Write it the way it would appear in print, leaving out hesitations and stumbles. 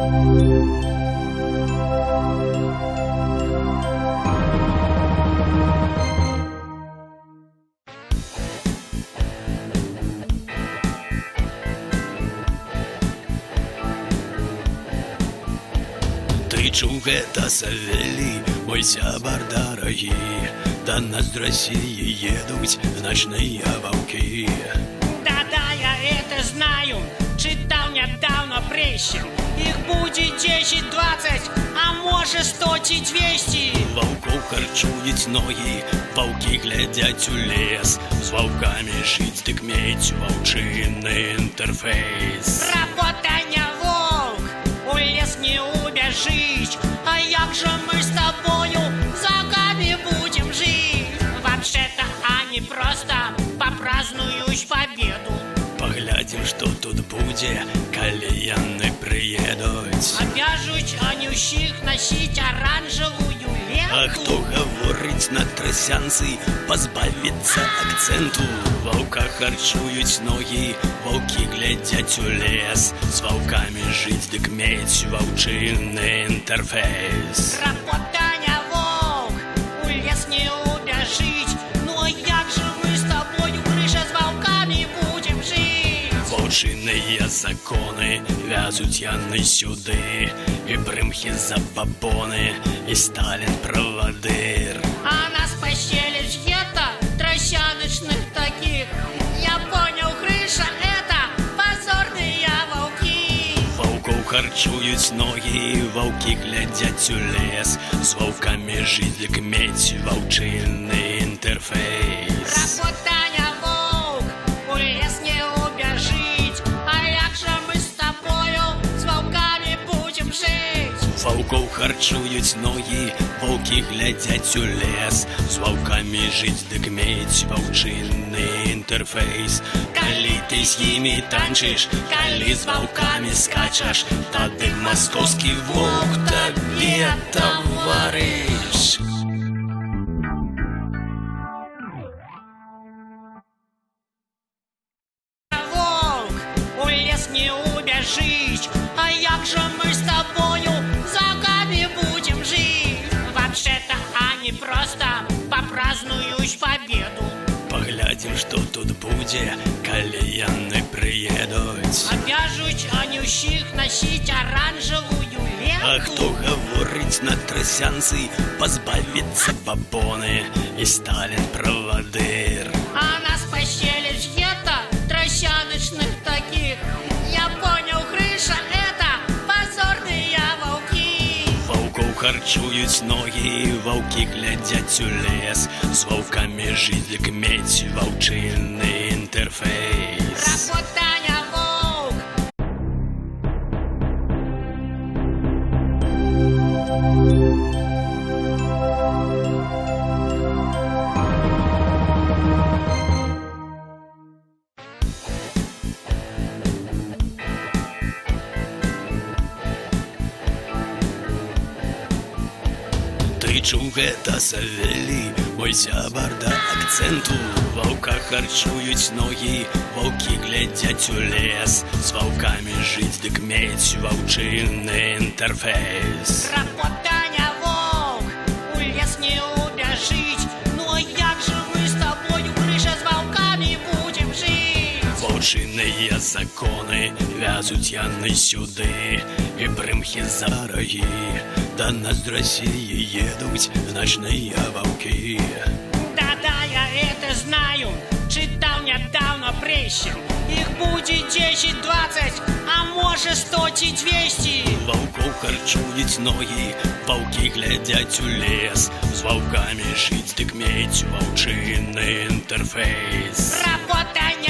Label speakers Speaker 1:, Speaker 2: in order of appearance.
Speaker 1: Ты чуў гэта, Савелий, мой сябар дарагі? Да нас з России едуць ночные волки.
Speaker 2: Да-да, я это знаю, читал недавно в прессе. Их будет 10-20, а может 100 и 200.
Speaker 1: Ваўкоў харчуюць ногі, ваўкі глядзяць у лес. З ваўкамі жыць, дык мець ваўчыны інтэрфейс.
Speaker 2: Работа не волк, у лес не убежишь. А як же мы с тобою за гами будем жить? Вообще-то они просто попразднуют победу.
Speaker 1: Паглядзім, што тут будзе, калі яны прыедуць.
Speaker 2: Обяжуць они ўсіх носить оранжевую ленту.
Speaker 1: А хто гаворыць на трасянцы, пазбавіцца акцэнту? Ваўка харчуюць ногі, ваўкі глядзяць у лес. З ваўкамі жыць, дык мець ваўчыны інтэрфейс.
Speaker 2: Работа не волк, у лес не убежить. Ну а як же мы с тобою, крыша, с волками будем жить?
Speaker 1: Ваўчыныя законы вязуць яны сюды. І прымхі забабоны, і Сталин правадыр.
Speaker 2: А нас поселишь где-то тросяночных таких. Я понял, крыша, это позорные волки.
Speaker 1: Ваўкоў харчуюць ногі, ваўкі глядзяць у лес. З ваўкамі жыць, дык мець ваўчыны інтэрфейс.
Speaker 2: Работа не волк, у лес не убежить. А як же мы с тобою с волками будем жить?
Speaker 1: Ваўкоў харчуюць ногі, ваўкі глядзяць у лес. З ваўкамі жыць, дык мець ваўчыны інтэрфейс. Калі ты з імі танчыш, калі з ваўкамі скачаш, тады маскоўскі воўк табе таварыш.
Speaker 2: Волк, у лес не убежить. А як же мы с тобою за гами будем жить? Вообще-то они просто попразднуют победу.
Speaker 1: Паглядзім, што тут будзе, калі яны прыедуць.
Speaker 2: Обяжуць они ўсіх носить оранжевую ленту.
Speaker 1: А хто гаворыць на трасянцы, пазбавіцца бабоны, і Сталин правадыр.
Speaker 2: А нас поселишь где-то тросяночных таких. Я понял, крыша, это позорные волки.
Speaker 1: Ваўкоў харчуюць ногі, ваўкі глядзяць у лес. З ваўкамі жыць, дык мець ваўчыны інтэрфейс.
Speaker 2: Работа не волк.
Speaker 1: Ты чуў гэта, Савелий, мой сябар да акцэнту? Ваўка харчуюць ногі, ваўкі глядзяць у лес. З ваўкамі жыць, дык мець ваўчыны інтэрфейс.
Speaker 2: Работа не волк, у лес не убежить. Ну а як же мы с тобою, крыша, с волками будем жить?
Speaker 1: Ваўчыныя законы вязуць яны сюды. І прымхі зарагі, да нас з России едуць ночные волки.
Speaker 2: Да-да, я это знаю, читал недавно в прессе. Их будет 10-20, а может 100 и 200.
Speaker 1: Ваўкоў харчуюць ногі, ваўкі глядзяць у лес. З ваўкамі жыць, дык мець ваўчыны інтэрфейс.
Speaker 2: Работа не